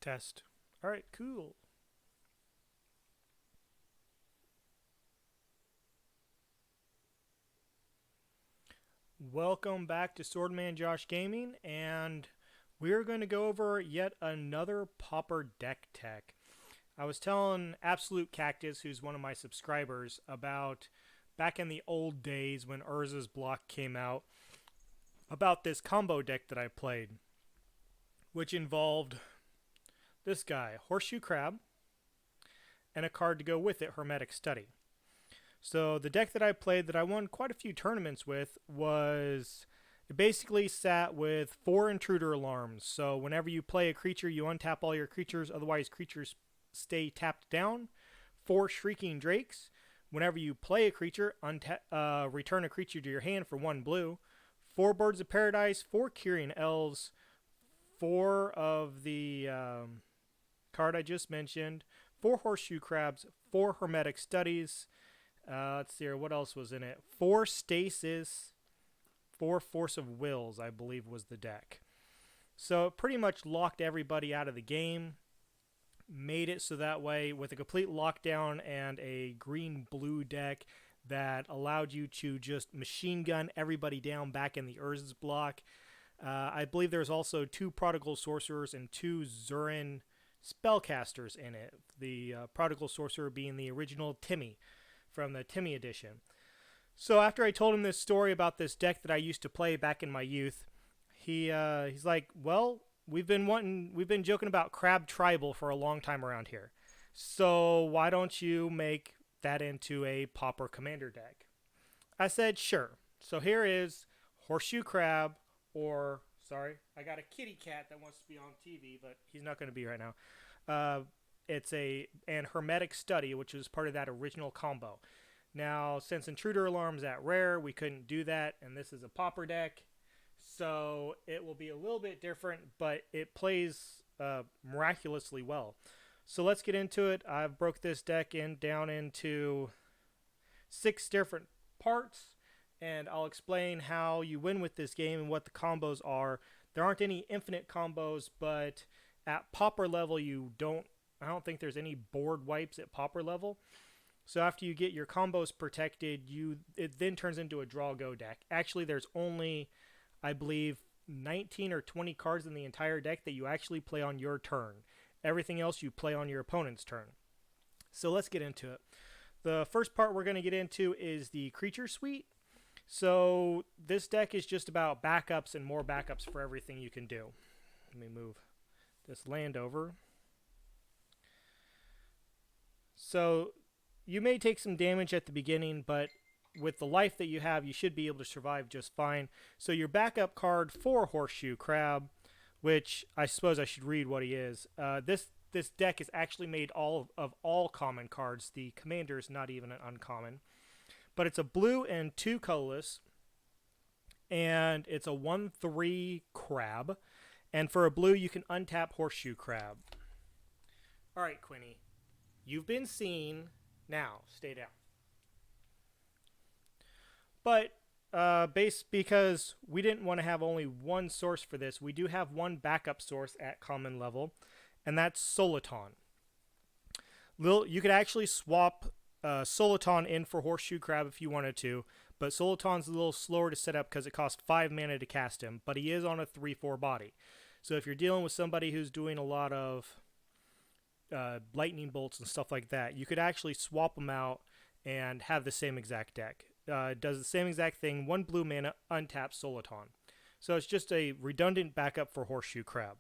Test. All right, cool. Welcome back to Swordman Josh Gaming, and we're going to go over yet another Pauper Deck Tech. I was telling Absolute Cactus, who's one of my subscribers, about back in the old days when Urza's block came out, about this combo deck that I played, which involved this guy, Horseshoe Crab, and a card to go with it, Hermetic Study. So the deck that I played that I won quite a few tournaments with was it basically sat with 4 intruder alarms. So whenever you play a creature, you untap all your creatures, otherwise creatures stay tapped down. 4 shrieking drakes. Whenever you play a creature, return a creature to your hand for 1 blue. 4 birds of paradise, 4 Kyrian elves, 4 of the card I just mentioned, 4 horseshoe crabs, 4 hermetic studies. Let's see here, what else was in it? 4 stasis, 4 force of wills, I believe was the deck. So it pretty much locked everybody out of the game. Made it so that way with a complete lockdown and a green-blue deck that allowed you to just machine gun everybody down back in the Urza's block. I believe there's also 2 Prodigal Sorcerers and 2 Zurin Spellcasters in it. The Prodigal Sorcerer being the original Timmy from the Timmy edition. So after I told him this story about this deck that I used to play back in my youth, he's like, "Well, we've been joking about Crab Tribal for a long time around here. So why don't you make that into a Pauper Commander deck?" I said, "Sure." So here is Horseshoe Crab, or sorry, I got a kitty cat that wants to be on TV, but he's not going to be right now. It's an Hermetic Study, which is part of that original combo. Now, since Intruder Alarm's at rare, we couldn't do that, and this is a Pauper deck, so it will be a little bit different, but it plays miraculously well. So let's get into it. I've broke this deck down into 6 different parts, and I'll explain how you win with this game and what the combos are. There aren't any infinite combos, but at Pauper level, I don't think there's any board wipes at Pauper level. So after you get your combos protected, it then turns into a draw go deck. Actually, there's only, I believe, 19 or 20 cards in the entire deck that you actually play on your turn. Everything else you play on your opponent's turn. So let's get into it. The first part we're going to get into is the creature suite. So this deck is just about backups and more backups for everything you can do. Let me move this land over. So you may take some damage at the beginning, but with the life that you have, you should be able to survive just fine. So your backup card for Horseshoe Crab, which I suppose I should read what he is. This deck is actually made of all common cards. The commander is not even an uncommon. But it's a blue and 2 colorless, and it's a 1/3 crab. And for a blue, you can untap Horseshoe Crab. All right, Quinny. You've been seen. Now, stay down. But because we didn't want to have only one source for this, we do have one backup source at common level, and that's Soliton. You could actually swap Soliton in for Horseshoe Crab if you wanted to, but Soliton's a little slower to set up because it costs 5 mana to cast him, but he is on a 3/4 body. So if you're dealing with somebody who's doing a lot of lightning bolts and stuff like that, you could actually swap them out and have the same exact deck. It does the same exact thing, 1 blue mana, untap Soliton. So it's just a redundant backup for Horseshoe Crab.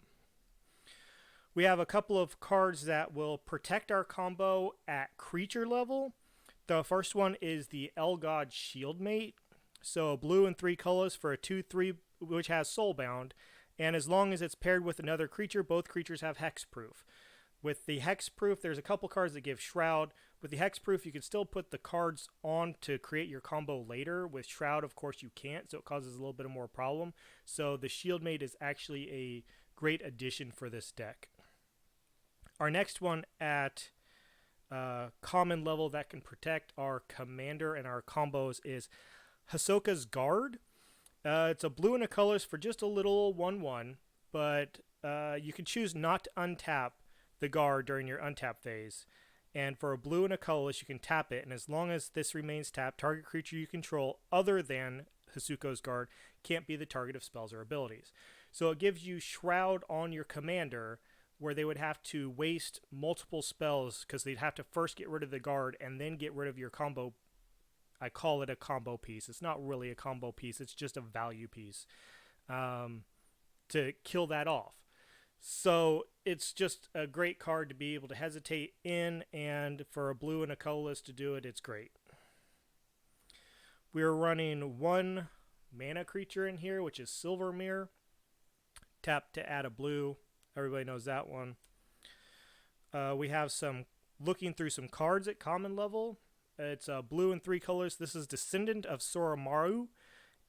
We have a couple of cards that will protect our combo at creature level. The first one is the Elgod Shieldmate. So blue and 3 colors for a 2/3, which has Soulbound. And as long as it's paired with another creature, both creatures have Hexproof. With the Hexproof, there's a couple cards that give Shroud. With the Hexproof, you can still put the cards on to create your combo later. With Shroud, of course, you can't, so it causes a little bit of more problem. So the Shieldmate is actually a great addition for this deck. Our next one at common level that can protect our commander and our combos is Hisoka's Guard. It's a blue and a colors for just a little 1/1, but you can choose not to untap the guard during your untap phase. And for a blue and a colorless, you can tap it, and as long as this remains tapped, target creature you control other than Hisuko's guard can't be the target of spells or abilities. So it gives you Shroud on your commander, where they would have to waste multiple spells because they'd have to first get rid of the guard and then get rid of your combo. I call it a combo piece. It's not really a combo piece. It's just a value piece to kill that off. So it's just a great card to be able to hesitate in, and for a blue and a colorless to do it, it's great. We're running one mana creature in here, which is Silvermere. Tap to add a blue. Everybody knows that one. We have some looking through some cards at common level. It's blue and 3 colors. This is Descendant of Soromaru.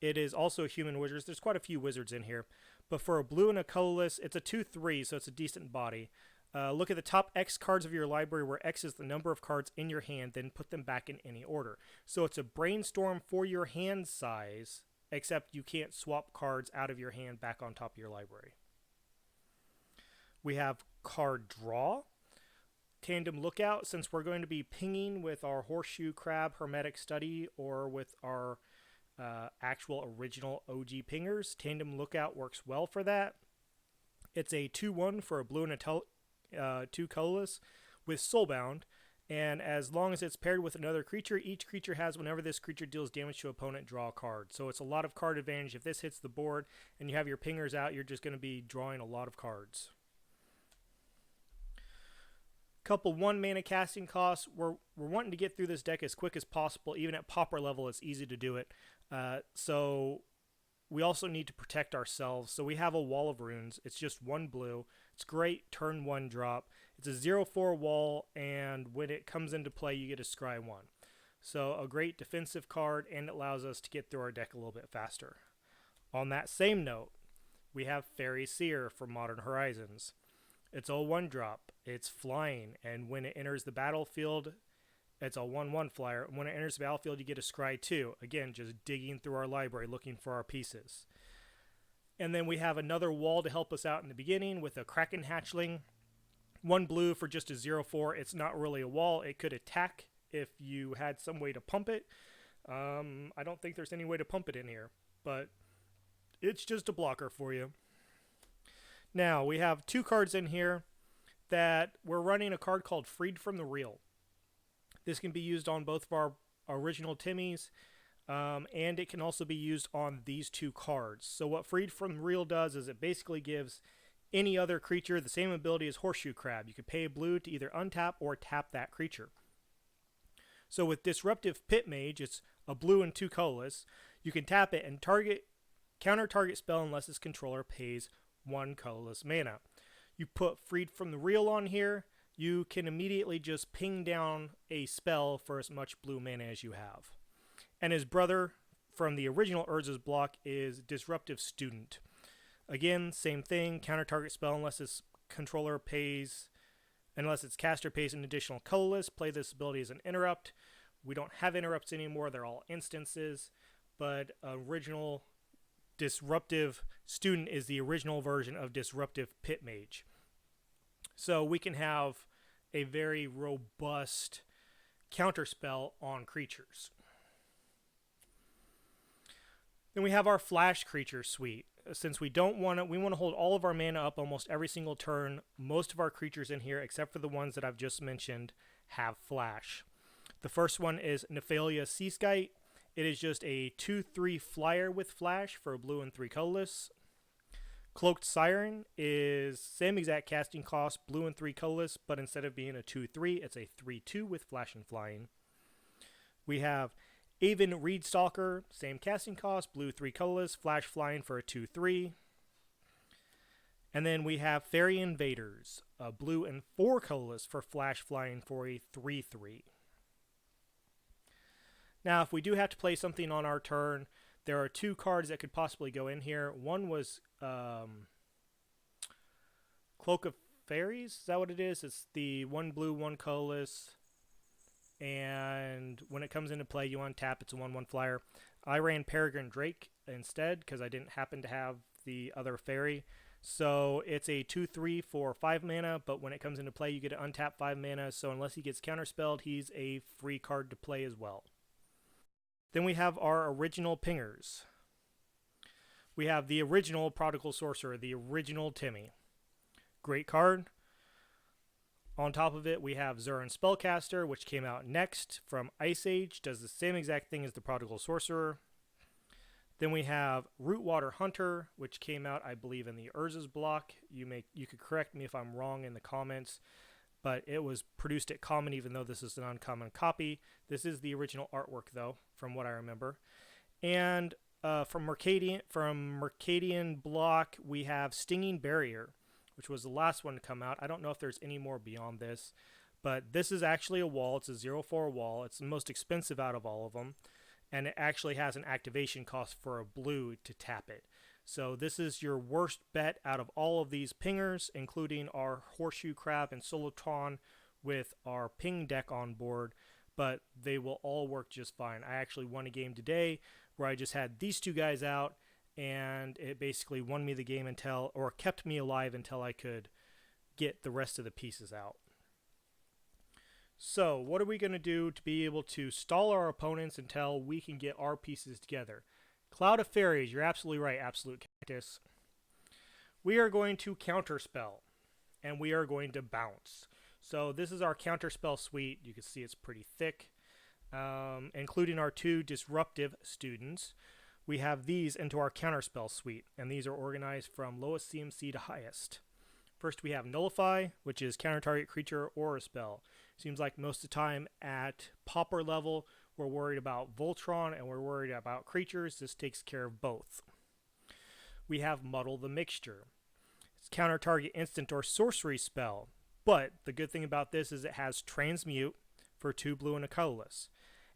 It is also a human wizard. There's quite a few wizards in here. But for a blue and a colorless, it's a 2/3, so it's a decent body. Look at the top X cards of your library, where X is the number of cards in your hand, then put them back in any order. So it's a brainstorm for your hand size, except you can't swap cards out of your hand back on top of your library. We have card draw. Tandem Lookout, since we're going to be pinging with our Horseshoe Crab Hermetic Study or with our actual original OG pingers, Tandem Lookout works well for that. It's a 2/1 for a blue and a 2 colorless with Soulbound, and as long as it's paired with another creature, each creature has, whenever this creature deals damage to opponent, draw a card. So it's a lot of card advantage. If this hits the board and you have your pingers out, you're just going to be drawing a lot of cards. Couple 1 mana casting costs. We're wanting to get through this deck as quick as possible. Even at Pauper level, it's easy to do it. So we also need to protect ourselves. So we have a Wall of Runes. It's just 1 blue. It's great turn 1 drop. It's a 0/4 wall, and when it comes into play, you get a Scry 1. So a great defensive card, and it allows us to get through our deck a little bit faster. On that same note, we have Fairy Seer from Modern Horizons. It's a 1-drop. It's flying, and when it enters the battlefield, it's a 1/1 flyer. When it enters the battlefield, you get a Scry 2. Again, just digging through our library looking for our pieces. And then we have another wall to help us out in the beginning with a Kraken Hatchling. 1 blue for just a 0/4. It's not really a wall. It could attack if you had some way to pump it. I don't think there's any way to pump it in here, but it's just a blocker for you. Now, we have 2 cards in here that we're running a card called Freed from the Real. This can be used on both of our original Timmies, and it can also be used on these 2 cards. So what Freed from the Real does is it basically gives any other creature the same ability as Horseshoe Crab. You could pay a blue to either untap or tap that creature. So with Disruptive Pit Mage, it's a blue and 2 colorless. You can tap it and counter target spell unless its controller pays 1 colorless mana. You put Freed from the Real on here, you can immediately just ping down a spell for as much blue mana as you have. And his brother from the original Urza's block is Disruptive Student. Again, same thing, counter target spell unless its caster pays an additional colorless. Play this ability as an interrupt. We don't have interrupts anymore, they're all instances, but original Disruptive Student is the original version of Disruptive Pit Mage. So we can have a very robust counterspell on creatures. Then we have our Flash Creature suite. Since we want to hold all of our mana up almost every single turn, most of our creatures in here, except for the ones that I've just mentioned, have Flash. The first one is Nephalia Seaskite. It is just a 2/3 flyer with Flash for a blue and 3 colorless. Cloaked Siren is same exact casting cost, blue and 3 colorless, but instead of being a 2/3, it's a 3/2 with Flash and Flying. We have Aven Reedstalker, same casting cost, blue 3 colorless, Flash Flying for a 2/3. And then we have Fairy Invaders, a blue and 4 colorless for Flash Flying for a 3/3. Now, if we do have to play something on our turn, there are 2 cards that could possibly go in here. One was Cloak of Fairies. Is that what it is? It's the 1 blue, 1 colorless. And when it comes into play, you untap. It's a 1/1 flyer. I ran Peregrine Drake instead because I didn't happen to have the other fairy. So it's a 2/3 for 5 mana, but when it comes into play, you get to untap 5 mana. So unless he gets counterspelled, he's a free card to play as well. Then we have our original pingers. We have the original Prodigal Sorcerer, the original Timmy. Great card. On top of it, we have Zuran Spellcaster, which came out next from Ice Age. Does the same exact thing as the Prodigal Sorcerer. Then we have Rootwater Hunter, which came out, I believe, in the Urza's block. You could correct me if I'm wrong in the comments, but it was produced at common, even though this is an uncommon copy. This is the original artwork, though, from what I remember. And from Mercadian block, we have Stinging Barrier, which was the last one to come out. I don't know if there's any more beyond this, but this is actually a wall. It's a 0/4 wall. It's the most expensive out of all of them. And it actually has an activation cost for a blue to tap it. So this is your worst bet out of all of these pingers, including our Horseshoe Crab and Solotron with our ping deck on board, but they will all work just fine. I actually won a game today where I just had these two guys out, and it basically won me the game or kept me alive until I could get the rest of the pieces out. So, what are we going to do to be able to stall our opponents until we can get our pieces together? Cloud of Fairies, you're absolutely right, Absolute Cactus. We are going to counterspell, and we are going to bounce. So, this is our counterspell suite. You can see it's pretty thick, including our 2 disruptive students. We have these into our counterspell suite, and these are organized from lowest CMC to highest. First, we have Nullify, which is counter target creature or a spell. Seems like most of the time at Pauper level, we're worried about Voltron and we're worried about creatures. This takes care of both. We have Muddle the Mixture. It's counter target instant or sorcery spell. But the good thing about this is it has Transmute for 2 blue and a colorless.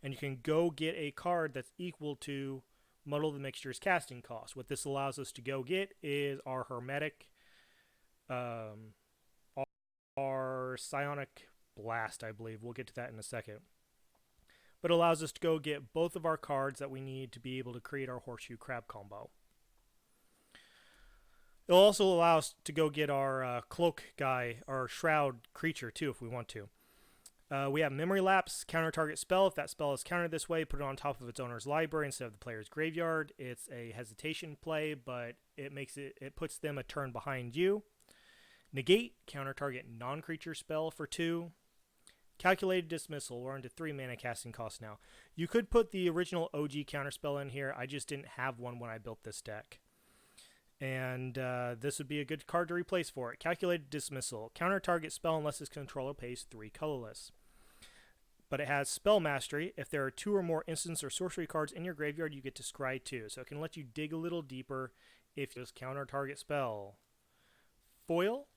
And you can go get a card that's equal to Muddle the Mixture's casting cost. What this allows us to go get is our Hermetic, our Psionic Blast, I believe. We'll get to that in a second. But it allows us to go get both of our cards that we need to be able to create our Horseshoe Crab combo. It'll also allow us to go get our Cloak guy, our Shroud creature too, if we want to. We have Memory Lapse, counter target spell. If that spell is countered this way, put it on top of its owner's library instead of the player's graveyard. It's a hesitation play, but it puts them a turn behind you. Negate, counter target non-creature spell for 2. Calculated Dismissal, we're into 3 mana casting cost now. You could put the original OG counterspell in here. I just didn't have one when I built this deck. And this would be a good card to replace for it. Calculated Dismissal, counter target spell unless its controller pays 3 colorless. But it has Spell Mastery. If there are 2 or more instants or sorcery cards in your graveyard, you get to scry 2. So it can let you dig a little deeper if you just counter target spell. Foil,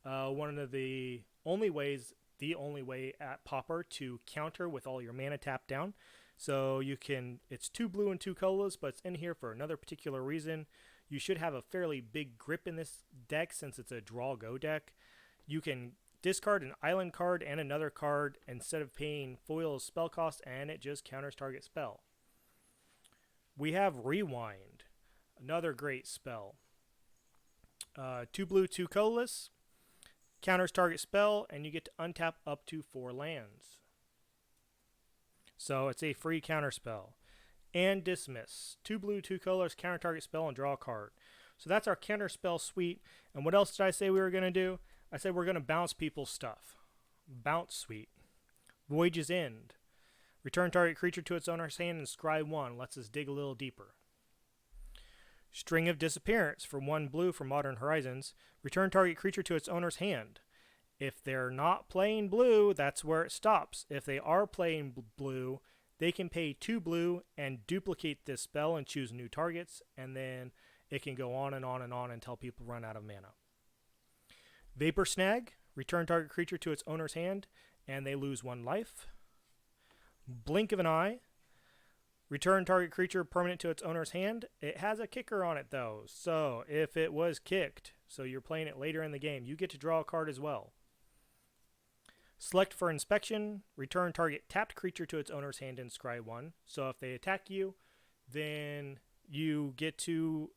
one of the only way at Pauper to counter with all your mana tapped down. So it's 2 blue and 2 colorless, but it's in here for another particular reason. You should have a fairly big grip in this deck since it's a draw-go deck. You can discard an island card and another card instead of paying foil's spell cost, and it just counters target spell. We have Rewind, another great spell. 2 blue, 2 colorless, counters target spell, and you get to untap up to 4 lands. So it's a free counter spell. And Dismiss, 2 blue, 2 colors, counter target spell, and draw a card. So that's our counter spell suite. And what else did I say we were going to do? I said we're going to bounce people's stuff. Bounce suite. Voyage's End. Return target creature to its owner's hand and scry 1. Lets us dig a little deeper. String of Disappearance for 1 blue for Modern Horizons. Return target creature to its owner's hand. If they're not playing blue, that's where it stops. If they are playing blue, they can pay 2 blue and duplicate this spell and choose new targets, and then it can go on and on and on until people run out of mana. Vapor Snag, return target creature to its owner's hand, and they lose 1 life. Blink of an Eye, return target creature permanent to its owner's hand. It has a kicker on it, though, so if it was kicked, so you're playing it later in the game, you get to draw a card as well. Select for Inspection, return target tapped creature to its owner's hand and scry 1. So if they attack you, then you get to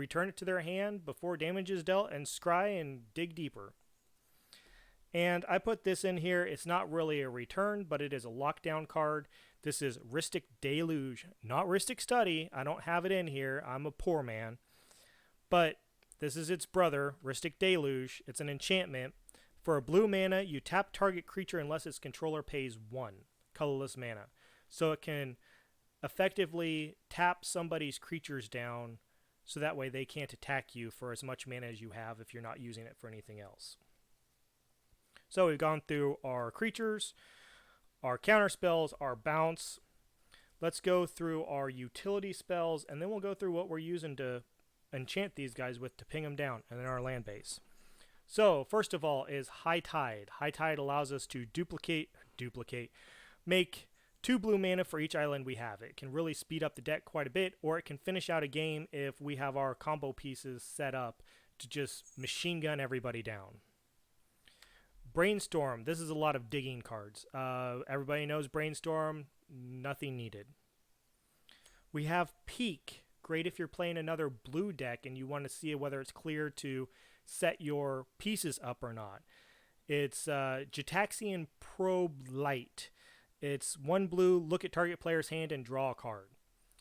return it to their hand before damage is dealt, and scry and dig deeper. And I put this in here. It's not really a return, but it is a lockdown card. This is Rhystic Deluge, not Rhystic Study. I don't have it in here. I'm a poor man. But this is its brother, Rhystic Deluge. It's an enchantment. For a blue mana, you tap target creature unless its controller pays 1 colorless mana. So it can effectively tap somebody's creatures down so that way they can't attack you for as much mana as you have if you're not using it for anything else. So we've gone through our creatures, our counter spells, our bounce. Let's go through our utility spells, and then we'll go through what we're using to enchant these guys with to ping them down, and then our land base. So first of all is High Tide. High Tide allows us to make 2 blue mana for each island we have. It can really speed up the deck quite a bit, or it can finish out a game if we have our combo pieces set up to just machine gun everybody down. Brainstorm. This is a lot of digging cards. Everybody knows Brainstorm. Nothing needed. We have Peak. Great if you're playing another blue deck and you want to see whether it's clear to set your pieces up or not. It's Gitaxian Probe Light. It's 1 blue, look at target player's hand and draw a card.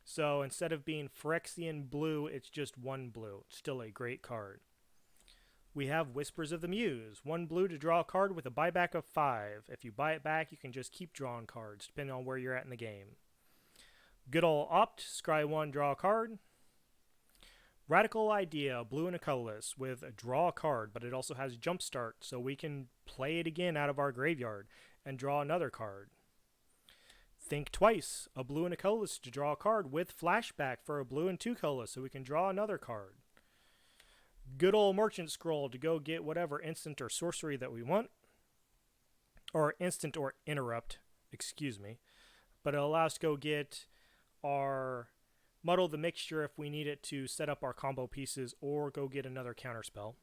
So instead of being Phyrexian blue, it's just 1 blue. It's still a great card. We have Whispers of the Muse. 1 blue to draw a card with a buyback of 5. If you buy it back, you can just keep drawing cards, depending on where you're at in the game. Good ol' Opt. Scry 1, draw a card. Radical Idea. Blue and a colorless with a draw a card, but it also has Jumpstart, so we can play it again out of our graveyard and draw another card. Think Twice. A blue and a colorless to draw a card with Flashback for a blue and 2 colorless, so we can draw another card. Good old Merchant Scroll to go get whatever instant or sorcery that we want. Or instant or interrupt, excuse me. But it allows us to go get our Muddle the Mixture if we need it to set up our combo pieces, or go get another counterspell.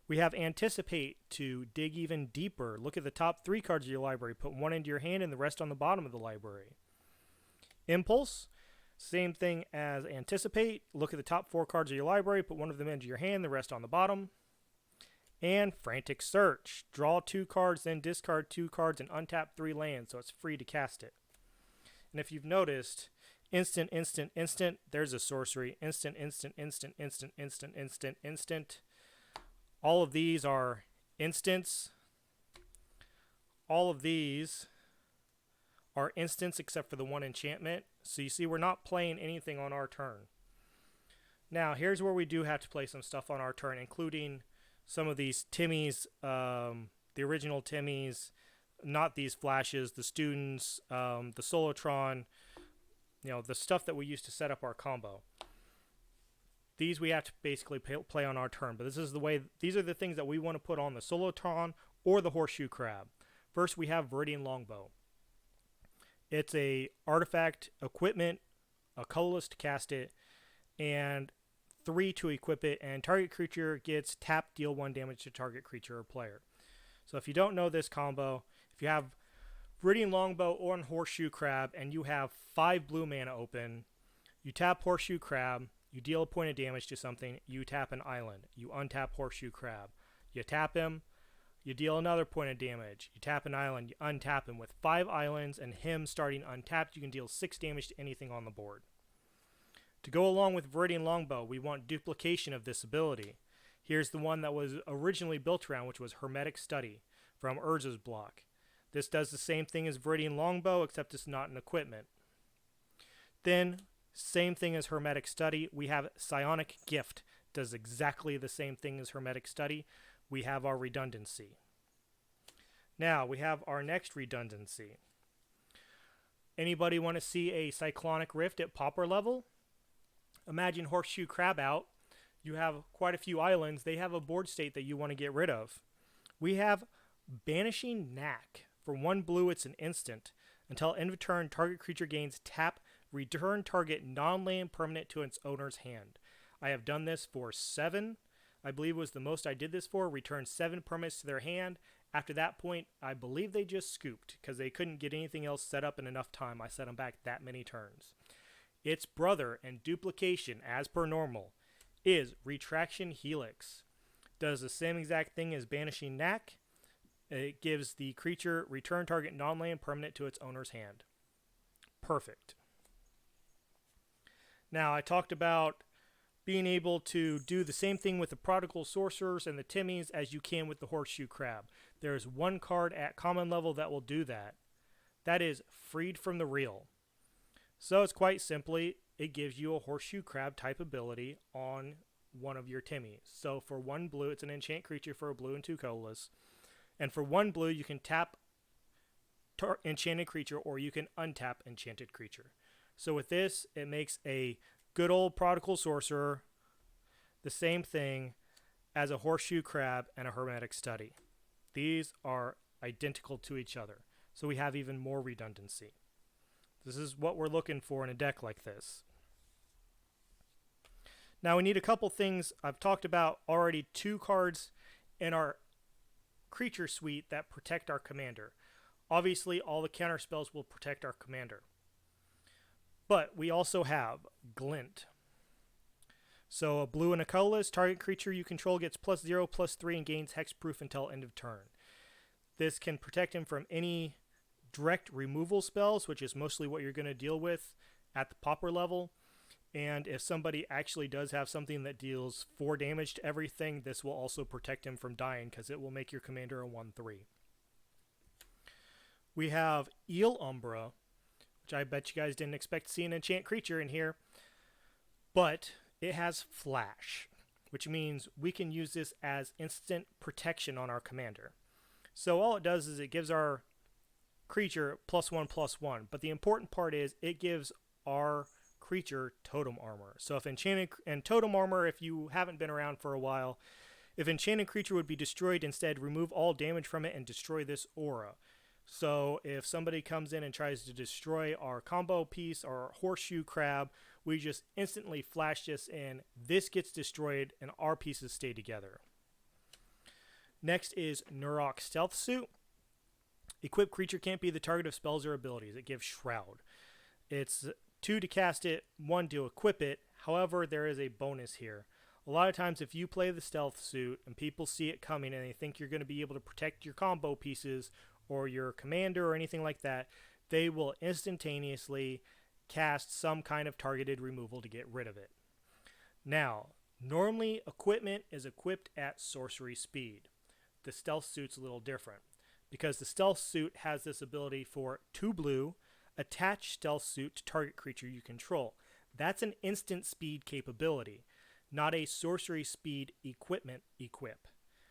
We have Anticipate to dig even deeper. Look at the top 3 cards of your library. Put 1 into your hand and the rest on the bottom of the library. Impulse. Same thing as Anticipate. Look at the top 4 cards of your library. Put 1 of them into your hand, the rest on the bottom. And Frantic Search. Draw 2 cards, then discard 2 cards and untap 3 lands, so it's free to cast it. And if you've noticed, instant, instant, instant, there's a sorcery. Instant, instant, instant, instant, instant, instant, instant. All of these are instants. All of these are instants except for the 1 enchantment. So you see we're not playing anything on our turn. Now here's where we do have to play some stuff on our turn, including some of these Timmies, the original Timmies, not these flashes, the students, the Solotron, you know, the stuff that we used to set up our combo. These we have to basically play on our turn, but this is the way. These are the things that we want to put on the Solotron or the Horseshoe Crab. First, we have Viridian Longbow. It's a artifact equipment, a colorless to cast it, and 3 to equip it, and target creature gets tapped, deal 1 damage to target creature or player. So if you don't know this combo, if you have Viridian Longbow or Horseshoe Crab and you have 5 blue mana open, you tap Horseshoe Crab, you deal a point of damage to something, you tap an island, you untap Horseshoe Crab, you tap him, you deal another point of damage, you tap an island, you untap him. With 5 islands and him starting untapped, you can deal 6 damage to anything on the board. To go along with Viridian Longbow, we want duplication of this ability. Here's the one that was originally built around, which was Hermetic Study from Urza's block. This does the same thing as Viridian Longbow, except it's not an equipment. Then, same thing as Hermetic Study, we have Psionic Gift. Does exactly the same thing as Hermetic Study. We have our redundancy. Now, we have our next redundancy. Anybody want to see a Cyclonic Rift at Pauper level? Imagine Horseshoe Crab out. You have quite a few islands. They have a board state that you want to get rid of. We have Banishing Knack. For 1 blue, it's an instant. Until end of turn, target creature gains tap, return target non-land permanent to its owner's hand. I have done this for 7. I believe was the most I did this for. Return 7 permanents to their hand. After that point, I believe they just scooped because they couldn't get anything else set up in enough time. I set them back that many turns. Its brother and duplication, as per normal, is Retraction Helix. Does the same exact thing as Banishing Knack. It gives the creature return target non-land permanent to its owner's hand. Perfect. Now, I talked about being able to do the same thing with the Prodigal Sorcerers and the Timmies as you can with the Horseshoe Crab. There's one card at common level that will do that. That is Freed from the Real. So it's quite simply, it gives you a Horseshoe Crab type ability on one of your Timmies. So for 1 blue, it's an enchant creature for a blue and 2 colorless. And for 1 blue, you can tap enchanted creature or you can untap enchanted creature. So with this, it makes a good old Prodigal Sorcerer the same thing as a Horseshoe Crab and a Hermetic Study. These are identical to each other. So we have even more redundancy. This is what we're looking for in a deck like this. Now we need a couple things. I've talked about already 2 cards in our creature suite that protect our commander. Obviously, all the counter spells will protect our commander. But we also have Glint. So a blue and a colorless, target creature you control gets +0/+3 and gains hexproof until end of turn. This can protect him from any direct removal spells, which is mostly what you're going to deal with at the Pauper level. And if somebody actually does have something that deals 4 damage to everything, this will also protect him from dying because it will make your commander a 1/3. We have Eel Umbra, which I bet you guys didn't expect to see an enchant creature in here, but it has Flash, which means we can use this as instant protection on our commander. So all it does is it gives our creature +1/+1, but the important part is it gives our creature totem armor. So if enchanted and totem armor, if you haven't been around for a while, if enchanted creature would be destroyed, instead remove all damage from it and destroy this aura. So if somebody comes in and tries to destroy our combo piece, our Horseshoe Crab, we just instantly flash this in. This gets destroyed and our pieces stay together. Next is Nurok Stealth Suit. Equipped creature can't be the target of spells or abilities. It gives Shroud. It's 2 to cast it, 1 to equip it. However, there is a bonus here. A lot of times if you play the Stealth Suit and people see it coming and they think you're going to be able to protect your combo pieces or your commander or anything like that, they will instantaneously cast some kind of targeted removal to get rid of it. Now, normally equipment is equipped at sorcery speed. The Stealth Suit's a little different because the Stealth Suit has this ability for 2 blue, attach Stealth Suit to target creature you control. That's an instant speed capability, not a sorcery speed equipment equip.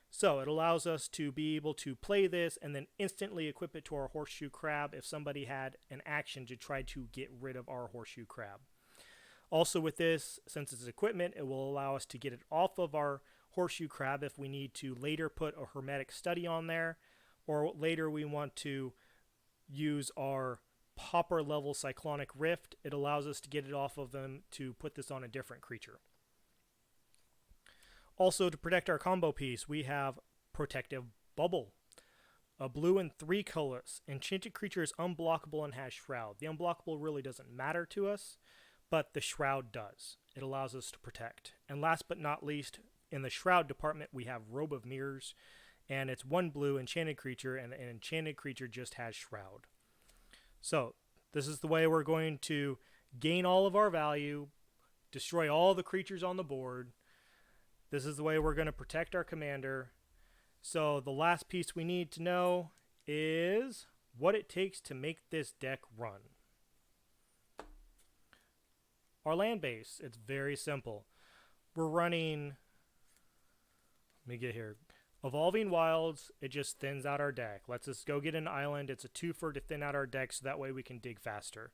So it allows us to be able to play this and then instantly equip it to our Horseshoe Crab if somebody had an action to try to get rid of our Horseshoe Crab. Also with this, since it's equipment, it will allow us to get it off of our Horseshoe Crab if we need to later put a Hermetic Study on there, or later we want to use our Pauper level Cyclonic Rift. It allows us to get it off of them to put this on a different creature. Also, to protect our combo piece, we have Protective Bubble. A blue and 3 colors. Enchanted creature is unblockable and has Shroud. The unblockable really doesn't matter to us, but the Shroud does. It allows us to protect. And last but not least, in the Shroud department, we have Robe of Mirrors, and it's 1 blue enchanted creature, and an enchanted creature just has Shroud. So, this is the way we're going to gain all of our value, destroy all the creatures on the board. This is the way we're going to protect our commander. So the last piece we need to know is what it takes to make this deck run. Our land base, it's very simple. We're running, let me get here, Evolving Wilds. It just thins out our deck. Lets us go get an island. It's a 2-for to thin out our deck so that way we can dig faster.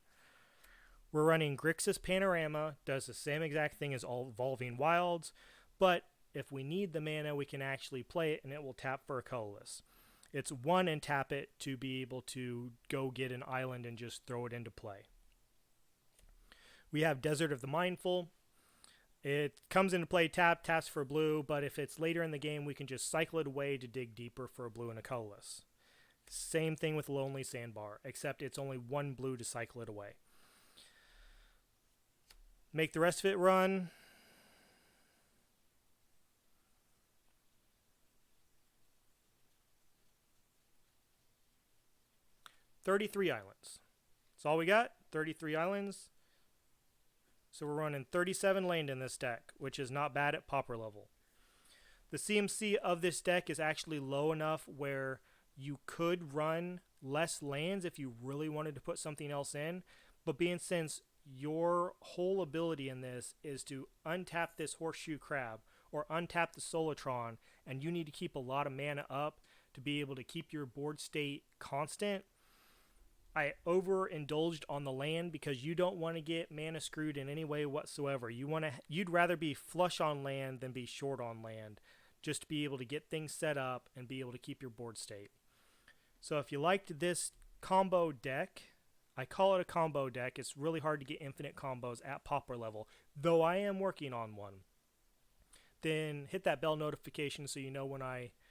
We're running Grixis Panorama. Does the same exact thing as all Evolving Wilds. But if we need the mana, we can actually play it, and it will tap for a colorless. It's 1 and tap it to be able to go get an island and just throw it into play. We have Desert of the Mindful. It comes into play taps for blue, but if it's later in the game, we can just cycle it away to dig deeper for a blue and a colorless. Same thing with Lonely Sandbar, except it's only 1 blue to cycle it away. Make the rest of it run. 33 islands. That's all we got, 33 islands. So we're running 37 land in this deck, which is not bad at Pauper level. The CMC of this deck is actually low enough where you could run less lands if you really wanted to put something else in, but being since your whole ability in this is to untap this Horseshoe Crab or untap the Solitron, and you need to keep a lot of mana up to be able to keep your board state constant, I overindulged on the land because you don't want to get mana screwed in any way whatsoever. You'd rather be flush on land than be short on land, just to be able to get things set up and be able to keep your board state. So if you liked this combo deck, I call it a combo deck. It's really hard to get infinite combos at Pauper level, though I am working on one. Then hit that bell notification so you know when I